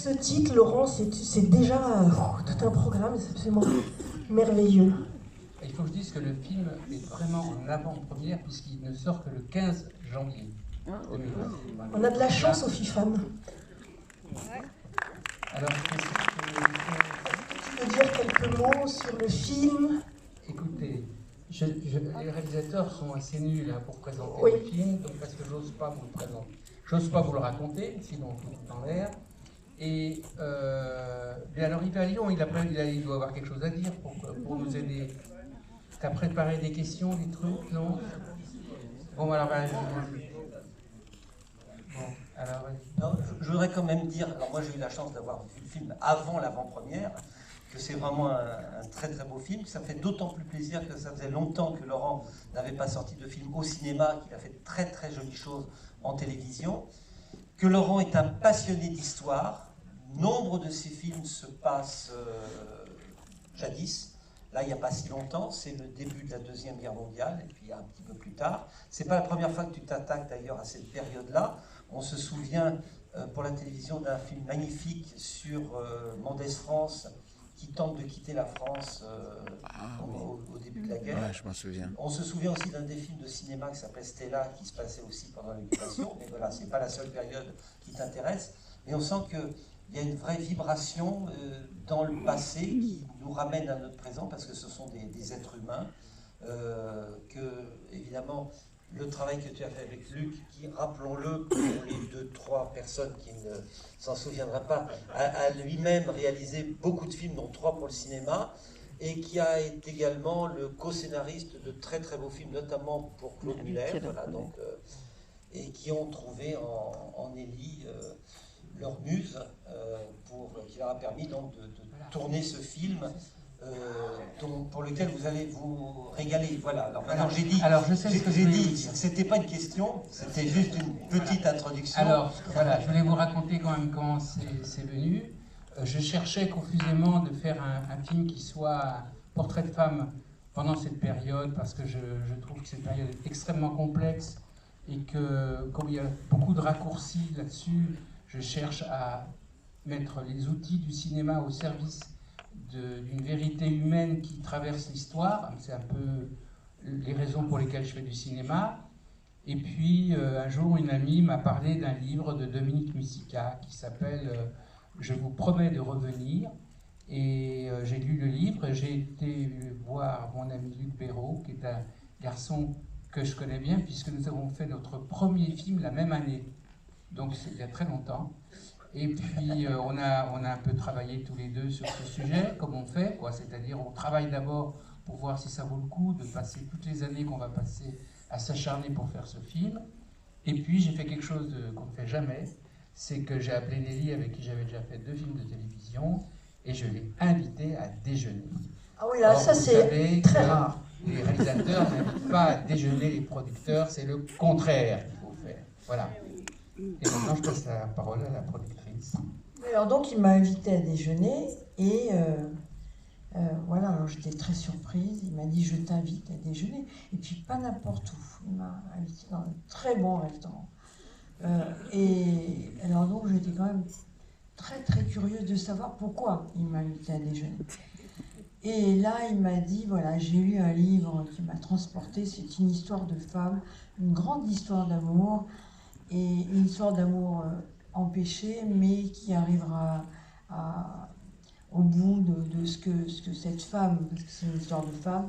Ce titre, Laurent, c'est déjà tout un programme, c'est absolument merveilleux. Il faut que je dise que le film est vraiment en avant-première puisqu'il ne sort que le 15 janvier 2020. On a de la chance aux FIFAM. Alors, Tu peux dire quelques mots sur le film? écoutez, les réalisateurs sont assez nuls pour présenter Oui. le film, donc parce que j'ose pas vous le présenter. J'ose pas vous le raconter, sinon tout est en l'air. Et alors il va à Lyon, il doit avoir quelque chose à dire pour nous aider. T'as préparé des questions, des trucs, non? Bon, alors, Non, je voudrais quand même dire, alors moi j'ai eu la chance d'avoir vu le film avant l'avant-première, que c'est vraiment un très très beau film. Ça fait d'autant plus plaisir que ça faisait longtemps que Laurent n'avait pas sorti de film au cinéma, qu'il a fait de très très jolies choses en télévision, que Laurent est un passionné d'histoire. Nombre de ses films se passent jadis. Là, il n'y a pas si longtemps, c'est le début de la Deuxième Guerre mondiale, et puis un petit peu plus tard. C'est pas la première fois que tu t'attaques d'ailleurs à cette période-là. On se souvient pour la télévision d'un film magnifique sur Mendès France, qui tente de quitter la France au début de la guerre. Ouais, je m'en souviens. On se souvient aussi d'un des films de cinéma qui s'appelait Stella, qui se passait aussi pendant l'occupation. Mais voilà, c'est pas la seule période qui t'intéresse. Et on sent que il y a une vraie vibration dans le passé qui nous ramène à notre présent parce que ce sont des êtres humains que, évidemment, le travail que tu as fait avec Luc, qui, rappelons-le, pour les 2-3 personnes qui ne s'en souviendraient pas, a lui-même réalisé beaucoup de films, dont 3 pour le cinéma, et qui a été également le co-scénariste de très très beaux films, notamment pour Claude Muller, voilà, donc, et qui ont trouvé en Élie leur muse qui leur a permis donc de tourner ce film pour lequel vous allez vous régaler. Voilà. Alors maintenant j'ai dit, alors je sais ce que j'ai je dit, voulais dire. c'était pas une question, c'était juste une petite introduction. Alors voilà, je voulais vous raconter quand même comment c'est venu. Je cherchais confusément de faire un film qui soit portrait de femme pendant cette période parce que je trouve que cette période est extrêmement complexe et que comme il y a beaucoup de raccourcis là-dessus, je cherche à mettre les outils du cinéma au service d'une vérité humaine qui traverse l'histoire. C'est un peu les raisons pour lesquelles je fais du cinéma. Et puis, un jour, une amie m'a parlé d'un livre de Dominique Musica qui s'appelle « Je vous promets de revenir ». Et j'ai lu le livre, j'ai été voir mon ami Luc Béraud, qui est un garçon que je connais bien, puisque nous avons fait notre premier film la même année. Donc, c'est il y a très longtemps. Et puis, on a un peu travaillé tous les deux sur ce sujet, comme on fait, quoi. C'est-à-dire, on travaille d'abord pour voir si ça vaut le coup de passer toutes les années qu'on va passer à s'acharner pour faire ce film. Et puis, j'ai fait quelque chose qu'on ne fait jamais, c'est que j'ai appelé Nelly, avec qui j'avais déjà fait 2 films de télévision, et je l'ai invitée à déjeuner. Ah oui, là, Or, ça vous c'est savez très que rare. Les réalisateurs n'invitent pas à déjeuner les producteurs, c'est le contraire qu'il faut faire. Voilà. Et maintenant, je passe la parole à la productrice. Alors donc, il m'a invité à déjeuner et voilà, alors j'étais très surprise. Il m'a dit, je t'invite à déjeuner. Et puis, pas n'importe où. Il m'a invité dans un très bon restaurant. Et alors donc, j'étais quand même très très curieuse de savoir pourquoi il m'a invité à déjeuner. Et là, il m'a dit, voilà, j'ai lu un livre qui m'a transportée. C'est une histoire de femme, une grande histoire d'amour. Et une histoire d'amour empêchée, mais qui arrivera au bout de ce que cette femme, parce que c'est une histoire de femme,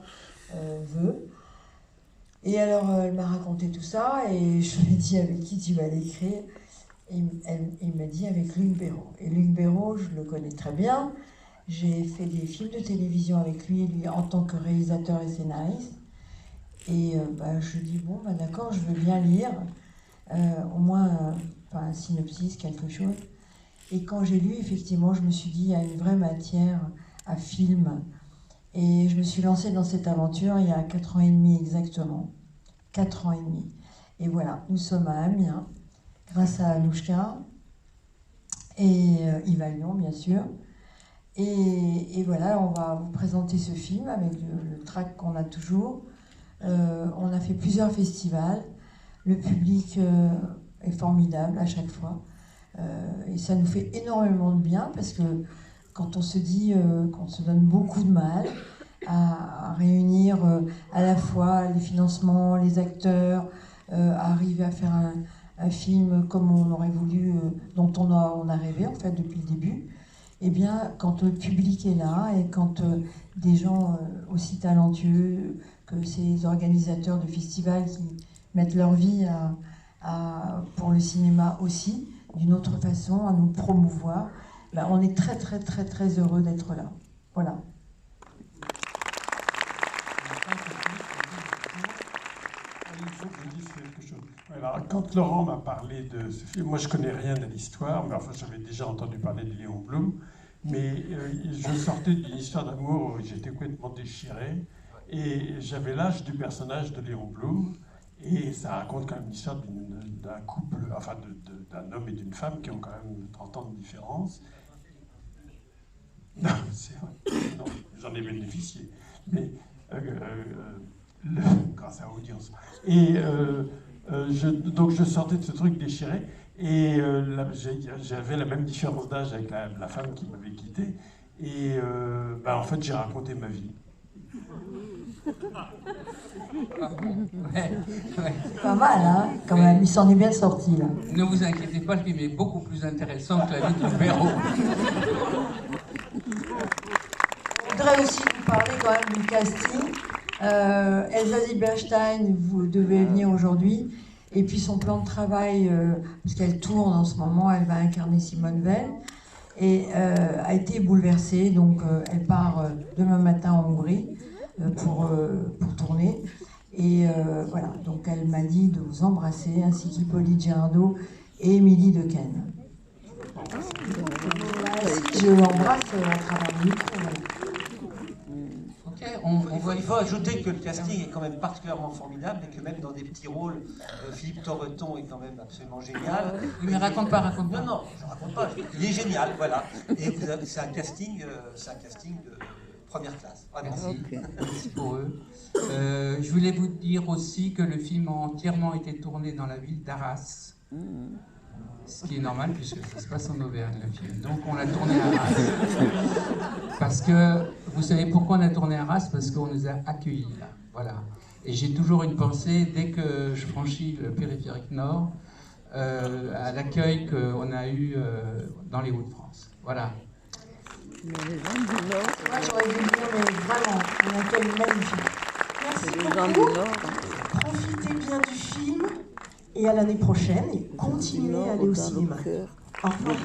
veut. Et alors, elle m'a raconté tout ça, et je lui ai dit avec qui tu vas l'écrire. Et il m'a dit avec Luc Béraud. Et Luc Béraud, je le connais très bien. J'ai fait des films de télévision avec lui en tant que réalisateur et scénariste. Et je lui ai dit, bon, d'accord, je veux bien lire. Au moins un synopsis, quelque chose. Et quand j'ai lu, effectivement, je me suis dit, il y a une vraie matière à film. Et je me suis lancée dans cette aventure il y a 4 ans et demi exactement. 4 ans et demi. Et voilà, nous sommes à Amiens, grâce à Anouchka et Yves Allion, bien sûr. Et voilà, on va vous présenter ce film avec le track qu'on a toujours. On a fait plusieurs festivals. Le public est formidable à chaque fois. Et ça nous fait énormément de bien parce que quand on se dit qu'on se donne beaucoup de mal à réunir à la fois les financements, les acteurs, à arriver à faire un film comme on aurait voulu, dont on a rêvé en fait depuis le début, eh bien quand le public est là et quand des gens aussi talentueux que ces organisateurs de festivals qui mettent leur vie pour le cinéma aussi, d'une autre façon, à nous promouvoir, ben, on est très très très très heureux d'être là. Voilà. Il faut que je dise quelque chose. Alors, quand Laurent m'a parlé de ce film, moi je connais rien de l'histoire, mais enfin j'avais déjà entendu parler de Léon Blum, mais je sortais d'une histoire d'amour où j'étais complètement déchiré, et j'avais l'âge du personnage de Léon Blum, et ça raconte quand même l'histoire d'un couple, enfin d'un homme et d'une femme qui ont quand même 30 ans de différence. Non, c'est vrai, non, j'en ai bénéficié, mais grâce à l'audience. Et donc je sortais de ce truc déchiré, et j'avais la même différence d'âge avec la femme qui m'avait quitté, et en fait j'ai raconté ma vie. Pas mal, hein, quand même. Il s'en est bien sorti, là. Ne vous inquiétez pas, le film est beaucoup plus intéressant que la vie de Véro. Je voudrais aussi vous parler quand même du casting. Elsa Zilberstein, vous devez venir aujourd'hui. Et puis son plan de travail, parce qu'elle tourne en ce moment, elle va incarner Simone Veil, et a été bouleversée. Donc elle part demain matin en Hongrie pour tourner. Et voilà, donc elle m'a dit de vous embrasser, ainsi qu'Hippolyte Girardot et Émilie Dequesne. Je l'embrasse à travers le micro. Okay, il faut ajouter que le casting est quand même particulièrement formidable et que même dans des petits rôles, Philippe Torreton est quand même absolument génial. Mais raconte pas. Non, je raconte pas. Il est génial, voilà. Et c'est un casting de première classe. Merci. Merci pour eux. Je voulais vous dire aussi que le film a entièrement été tourné dans la ville d'Arras. Ce qui est normal puisque ça se passe en Auvergne, le film. Donc on l'a tourné à Arras. Parce que, vous savez pourquoi on a tourné à Arras? Parce qu'on nous a accueillis là. Voilà. Et j'ai toujours une pensée, dès que je franchis le périphérique nord, à l'accueil qu'on a eu dans les Hauts-de-France. Voilà. Moi j'aurais dû dire, mais vraiment, un accueil magnifique. Merci beaucoup. Profitez bien du film. Et à l'année prochaine, et continuez à aller au cinéma. Au revoir.